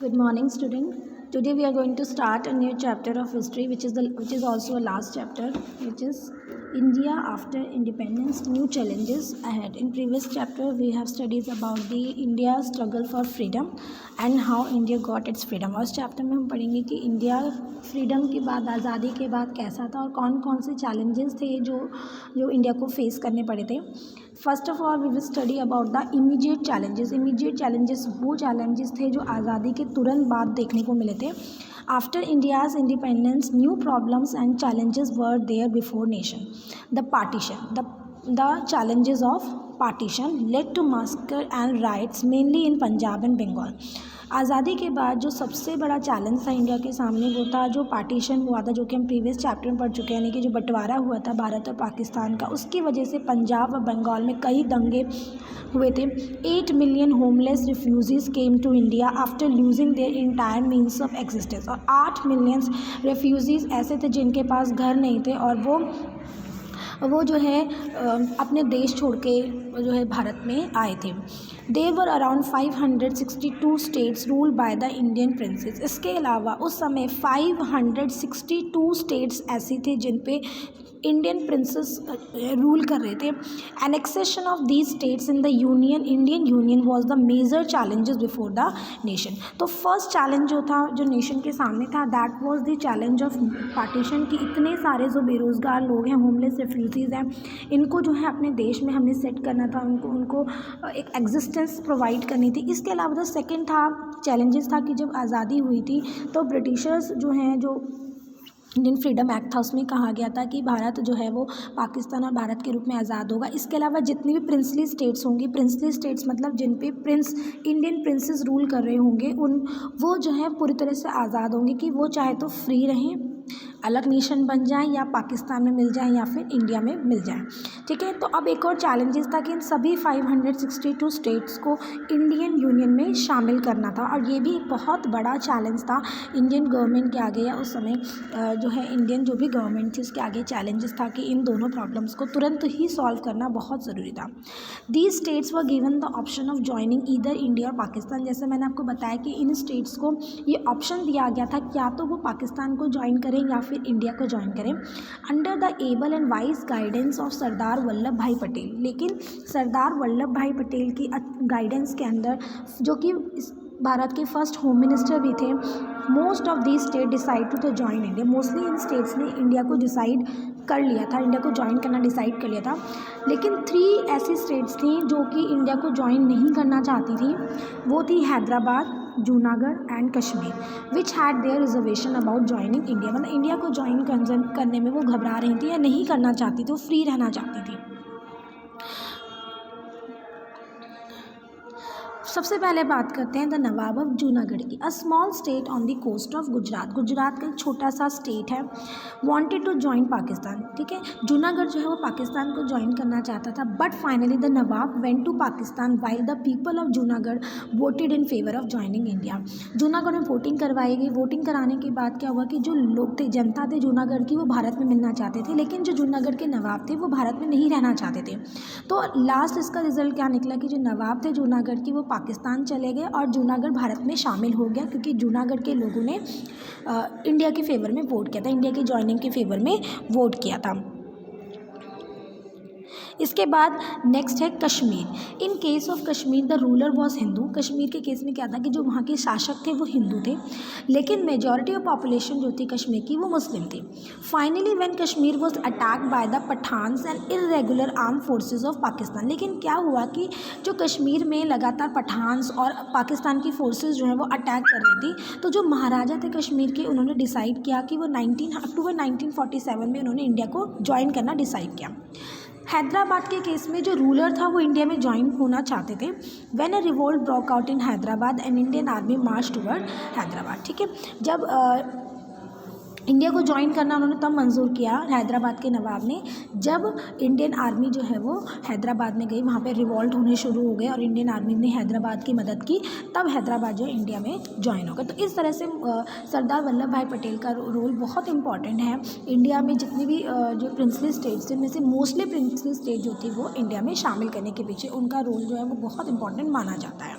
Good morning, student. Today we are going to start a new chapter of history, which is also a last chapter, which is India after independence, new challenges ahead. In previous chapter, we have studied about the India struggle for freedom and how India got its freedom. और इस chapter में हम पढ़ेंगे कि India freedom के बाद, आज़ादी के बाद कैसा था और कौन कौन से चैलेंजेस थे जो इंडिया को फेस करने पड़े थे. First of all we will study about the immediate challenges वो चैलेंजेस थे जो आज़ादी के तुरंत बाद देखने को मिले थे. After India's independence new problems and challenges were there before nation. The challenges of partition led to massacre and riots mainly in Punjab and Bengal. आज़ादी के बाद जो सबसे बड़ा चैलेंज था इंडिया के सामने वो था जो पार्टीशन हुआ था, जो कि हम प्रीवियस चैप्टर में पढ़ चुके हैं, यानी कि जो बंटवारा हुआ था भारत और पाकिस्तान का. उसकी वजह से पंजाब और बंगाल में कई दंगे हुए थे. 8 million homeless refugees came to India after losing their entire means of existence. और 8 मिलियन रेफ्यूज़ीज़ ऐसे थे जिनके पास घर नहीं थे और वो जो है अपने देश छोड़ के जो है भारत में आए थे. There were around 562 states ruled by the Indian princes. इसके अलावा उस समय 562 स्टेट्स ऐसी थे जिन पे इंडियन प्रिंसेस रूल कर रहे थे. Annexation of these states in the Indian union was the major challenges before the nation. तो फर्स्ट चैलेंज जो था जो नेशन के सामने था that was the challenge of partition. कि इतने सारे जो बेरोज़गार लोग हैं, होमलेस रेफ्यूजीज़ हैं, इनको जो है अपने देश में हमने सेट करना था, उनको एक एग्जिस्टेंस प्रोवाइड करनी थी. इसके अलावा द सेकेंड चैलेंजेस था कि जब आज़ादी हुई थी तो ब्रिटिशर्स जो हैं, जो इंडियन फ्रीडम एक्ट था उसमें कहा गया था कि भारत जो है वो पाकिस्तान और भारत के रूप में आज़ाद होगा. इसके अलावा जितनी भी प्रिंसली स्टेट्स होंगी, प्रिंसली स्टेट्स मतलब जिन पे इंडियन प्रिंसेस रूल कर रहे होंगे, वो जो है पूरी तरह से आज़ाद होंगे कि वो चाहे तो फ्री रहें, अलग नेशन बन जाए या पाकिस्तान में मिल जाए या फिर इंडिया में मिल जाए. ठीक है. तो अब एक और चैलेंजेस था कि इन सभी 562 स्टेट्स को इंडियन यूनियन में शामिल करना था. और ये भी एक बहुत बड़ा चैलेंज था इंडियन गवर्नमेंट के आगे, या उस समय जो है इंडियन जो भी गवर्नमेंट थी उसके आगे चैलेंजेस था कि इन दोनों प्रॉब्लम्स को तुरंत ही सॉल्व करना बहुत ज़रूरी था. These states were given the option of joining either India और पाकिस्तान. जैसे मैंने आपको बताया कि इन स्टेट्स को ये ऑप्शन दिया गया था कि या तो वो पाकिस्तान को ज्वाइन करें या फिर इंडिया को ज्वाइन करें under the able and wise guidance of Sardar Vallabh Bhai Patel. लेकिन सरदार वल्लभ भाई पटेल की गाइडेंस के अंदर, जो कि भारत के फर्स्ट होम मिनिस्टर भी थे, most of these state decide to join India. Mostly इन स्टेट्स ने इंडिया को डिसाइड कर लिया था, इंडिया को ज्वाइन करना डिसाइड कर लिया था. लेकिन 3 ऐसी स्टेट्स थी जो कि इंडिया को ज्वाइन नहीं करना चाहती थी. वो थी Hyderabad, Junagadh and Kashmir, which had there reservation about joining India. मतलब इंडिया को ज्वाइन करने में वो घबरा रही थी या नहीं करना चाहती थी, वो फ्री रहना चाहती थी. सबसे पहले बात करते हैं द नवाब ऑफ जूनागढ़ की. A small state on the coast of Gujarat. Gujarat का एक छोटा सा स्टेट है, वांटेड टू ज्वाइन पाकिस्तान. ठीक है. जूनागढ़ जो है वो पाकिस्तान को ज्वाइन करना चाहता था, but finally the nawab went to Pakistan while the people of Junagadh voted in favour of joining India. Junagadh में वोटिंग करवाई गई. वोटिंग कराने के बाद क्या हुआ कि जो लोग थे, जनता थे जूनागढ़ की, वो भारत में मिलना चाहते थे, लेकिन जो जूनागढ़ के नवाब थे वो भारत में नहीं रहना चाहते थे. तो लास्ट इसका रिजल्ट क्या निकला कि जो नवाब थे जूनागढ़ की वो पाकिस्तान चले गए और जूनागढ़ भारत में शामिल हो गया, क्योंकि जूनागढ़ के लोगों ने इंडिया के फेवर में वोट किया था, इंडिया की ज्वाइनिंग के फेवर में वोट किया था. इसके बाद नेक्स्ट है Kashmir. In case of Kashmir the ruler was Hindu. Kashmir के केस में क्या था कि जो वहाँ के शासक थे वो हिंदू थे, लेकिन मेजॉरिटी ऑफ पॉपुलेशन जो थी कश्मीर की वो मुस्लिम थी. Finally when Kashmir was attacked by the Pathans and irregular arm forces of Pakistan. लेकिन क्या हुआ कि जो कश्मीर में लगातार पठान्स और पाकिस्तान की फोर्सेज जो हैं वो अटैक कर रही थी, तो जो महाराजा थे कश्मीर के, उन्होंने डिसाइड किया कि वो अक्टूबर 1947 में उन्होंने इंडिया को ज्वाइन करना डिसाइड किया. हैदराबाद के केस में जो रूलर था वो इंडिया में ज्वाइन होना चाहते थे. When a revolt broke out in Hyderabad and Indian army March toward Hyderabad. ठीक है. जब इंडिया को ज्वाइन करना उन्होंने तब मंजूर किया हैदराबाद के नवाब ने, जब इंडियन आर्मी जो है वो हैदराबाद में गई, वहाँ पे रिवॉल्ट होने शुरू हो गए और इंडियन आर्मी ने हैदराबाद की मदद की, तब हैदराबाद जो है इंडिया में ज्वाइन हो गया. तो इस तरह से सरदार वल्लभ भाई पटेल का रोल बहुत इंपॉर्टेंट है. इंडिया में जितनी भी जो प्रिंसली स्टेट्स जिनमें से मोस्टली प्रिंसली स्टेट जो थी वो इंडिया में शामिल करने के पीछे उनका रोल जो है वो बहुत इंपॉर्टेंट माना जाता है.